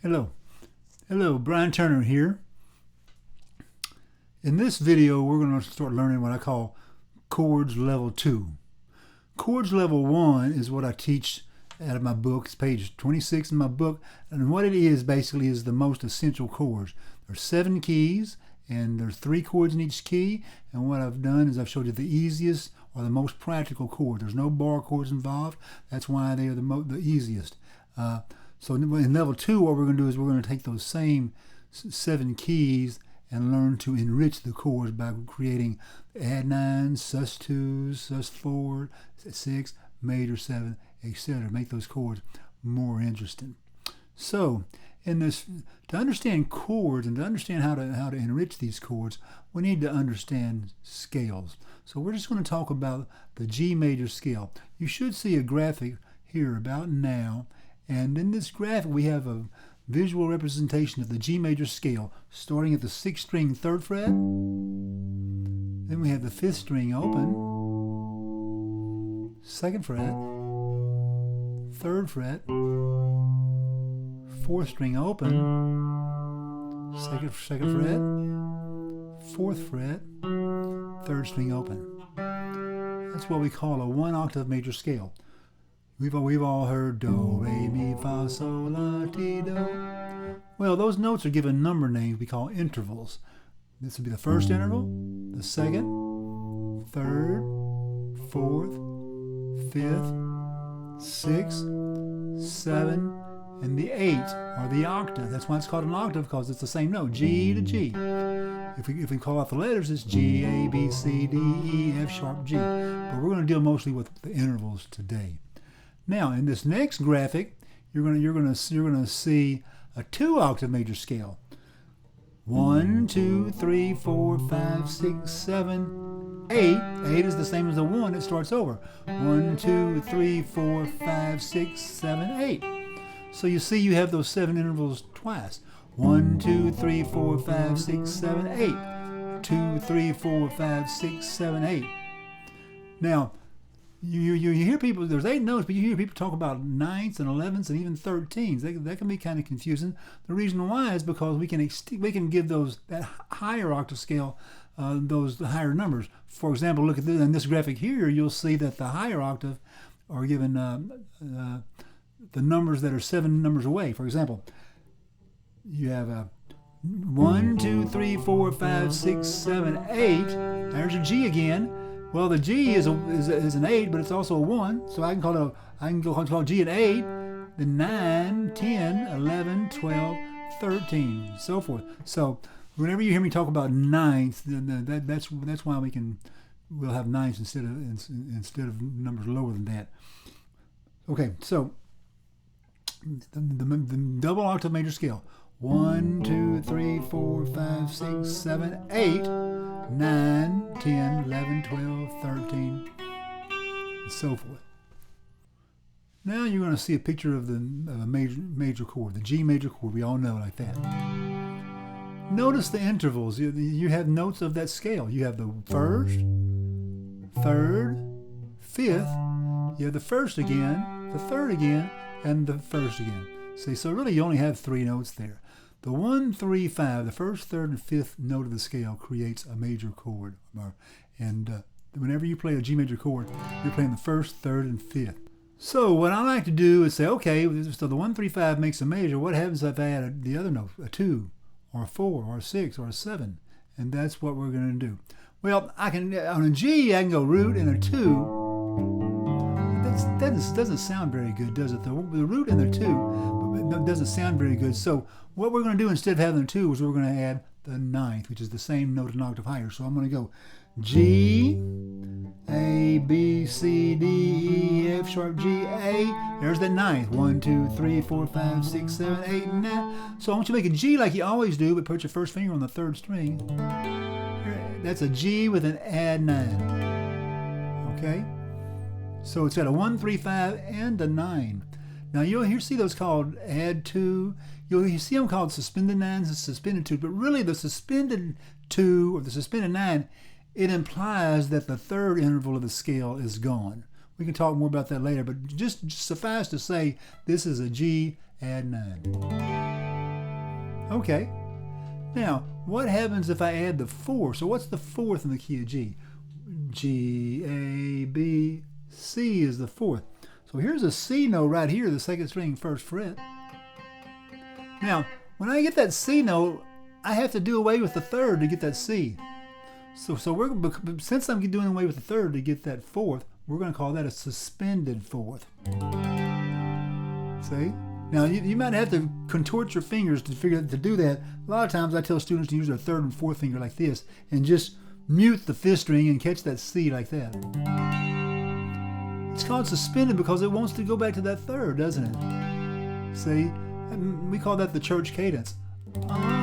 Hello. Hello, Brian Turner here. In this video, we're going to start learning what I call Chords Level 2. Chords Level 1 is what I teach out of my book. It's page 26 in my book. And what it is basically is the most essential chords. There's 7 keys and there's 3 chords in each key. And what I've done is I've showed you the easiest or the most practical chord. There's no bar chords involved. That's why they are the easiest. So in level 2, what we're going to do is we're going to take those same 7 keys and learn to enrich the chords by creating add 9, sus2, sus4, 6, major 7, etc. Make those chords more interesting. So to understand chords and to understand how to enrich these chords, we need to understand scales. So we're just going to talk about the G major scale. You should see a graphic here about now. And in this graphic, we have a visual representation of the G major scale, starting at the 6th string 3rd fret. Then we have the 5th string open, 2nd fret, 3rd fret, 4th string open, 2nd fret, 4th fret, 3rd string open. That's what we call a 1-octave major scale. We've all heard do, re, mi, fa, sol, la, ti, do. Well, those notes are given number names we call intervals. This would be the first interval, the second, third, 4th, 5th, 6th, 7th, and the 8th are the octave. That's why it's called an octave, because it's the same note, G to G. If we call out the letters, it's G, A, B, C, D, E, F sharp, G. But we're going to deal mostly with the intervals today. Now, in this next graphic, you're going to see a 2-octave major scale. 1, 2, 3, 4, 5, 6, 7, 8. 8 is the same as the 1. It starts over. 1, 2, 3, 4, 5, 6, 7, 8. So you see you have those 7 intervals twice. 1, 2, 3, 4, 5, 6, 7, 8. 2, 3, 4, 5, 6, 7, 8. Now, you hear people, there's 8 notes, but you hear people talk about 9ths and 11ths and even 13ths. That can be kind of confusing. The reason why is because we can give that higher octave scale those higher numbers. For example, look at this, in this graphic here, you'll see that the higher octave are given the numbers that are 7 numbers away. For example, you have 1, 2, 3, 4, 5, 6, 7, 8. There's a G again. Well, the G is an 8, but it's also a 1, so I can call G an 8, then 9, 10, 11, 12, 13, so forth. So whenever you hear me talk about 9ths, that's why we'll have 9ths instead of numbers lower than that. Okay, so the double octave major scale: 1, 2, 3, 4, 5, 6, 7, 8. 9, 10, 11, 12, 13, and so forth. Now you're going to see a picture of a major chord, the G major chord. We all know like that. Notice the intervals. You have notes of that scale. You have the 1st, 3rd, 5th. You have the 1st again, the 3rd again, and the 1st again. See, so really you only have 3 notes there. The 1, 3, 5, the 1st, 3rd, and 5th note of the scale creates a major chord. And whenever you play a G major chord, you're playing the 1st, 3rd, and 5th. So what I like to do is say, okay, so the 1, 3, 5 makes a major. What happens if I add the other note, a 2, or a 4, or a 6, or a 7? And that's what we're going to do. Well, on a G, I can go root and a 2. That doesn't sound very good, does it? The root and the 2 doesn't sound very good. So what we're going to do instead of having the 2 is we're going to add the 9th, which is the same note an octave higher. So I'm going to go G, A, B, C, D, E, F sharp, G, A. There's that 9th. 1, 2, 3, 4, 5, 6, 7, 8, and 9. So I want you to make a G like you always do, but put your first finger on the 3rd string. That's a G with an add 9. Okay? So it's got a 1, 3, 5, and a 9. Now you'll see those called add 2. You'll see them called suspended 9s and suspended 2. But really the suspended 2 or the suspended 9, it implies that the 3rd interval of the scale is gone. We can talk more about that later, but just suffice to say this is a G add 9. Okay. Now, what happens if I add the 4? So what's the 4th in the key of G? G, A, B, C is the 4th. So here's a C note right here, the 2nd string, 1st fret. Now, when I get that C note, I have to do away with the 3rd to get that C. So since I'm doing away with the 3rd to get that 4th, we're going to call that a suspended 4th. See? Now, you might have to contort your fingers to do that. A lot of times I tell students to use their 3rd and 4th finger like this and just mute the 5th string and catch that C like that. It's called suspended because it wants to go back to that 3rd, doesn't it? See? We call that the church cadence. Amen.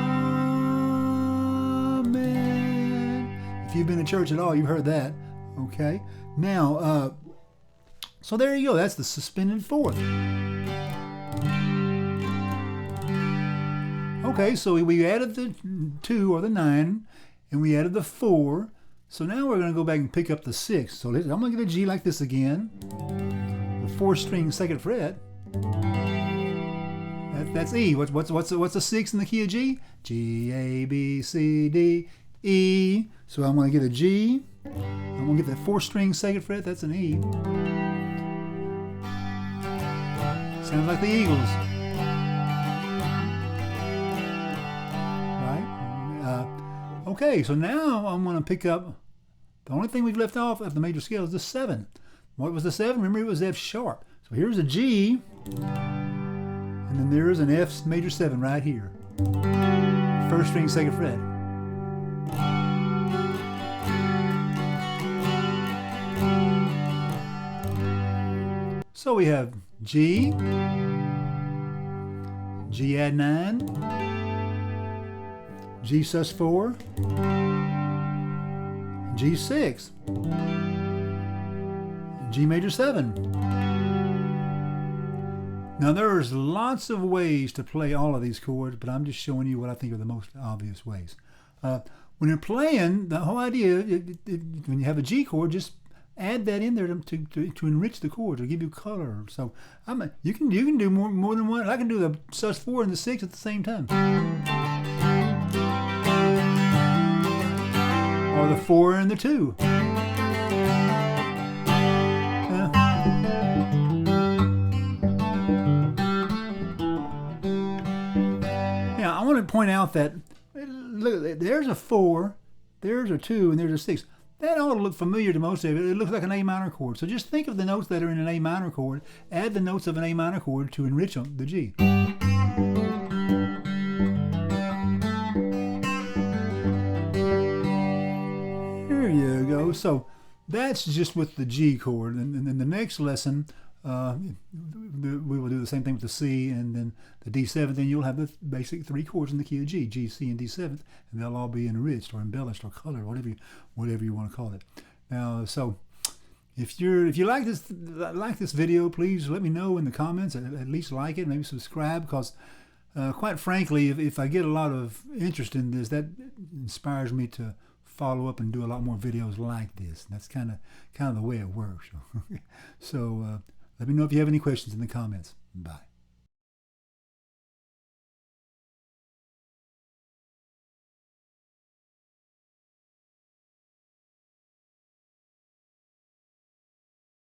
If you've been to church at all, you've heard that. Okay? Now, so there you go. That's the suspended 4th. Okay, so we added the 2 or the 9, and we added the 4. So now we're going to go back and pick up the 6. So I'm going to get a G like this again. The 4th string, 2nd fret. That's E. What's the 6 in the key of G? G, A, B, C, D, E. So I'm going to get a G. I'm going to get that 4th string, 2nd fret. That's an E. Sounds like the Eagles. Okay, so now I'm going to pick up, the only thing we've left off of the major scale is the 7. What was the 7? Remember, it was F sharp. So here's a G, and then there's an F major 7 right here. 1st string, 2nd fret. So we have G, G add 9, G sus4, G6, G major 7. Now there's lots of ways to play all of these chords, but I'm just showing you what I think are the most obvious ways. When you're playing, the whole idea, when you have a G chord, just add that in there to enrich the chord, to give you color. So you can do more than one. I can do the sus4 and the 6 at the same time. Or the 4 and the 2. Now, I want to point out that, look, there's a 4, there's a 2, and there's a 6. That ought to look familiar to most of it. It looks like an A minor chord. So just think of the notes that are in an A minor chord, add the notes of an A minor chord to enrich them, the G. There you go. So that's just with the G chord. And then the next lesson, we will do the same thing with the C and then the D7. Then you'll have the basic 3 chords in the key of G, G, C, and D7, and they'll all be enriched or embellished or colored, whatever you want to call it. Now, so if you like this video, please let me know in the comments. At least like it, maybe subscribe, because quite frankly, if I get a lot of interest in this, that inspires me to follow up and do a lot more videos like this. And that's kind of the way it works. So let me know if you have any questions in the comments. Bye.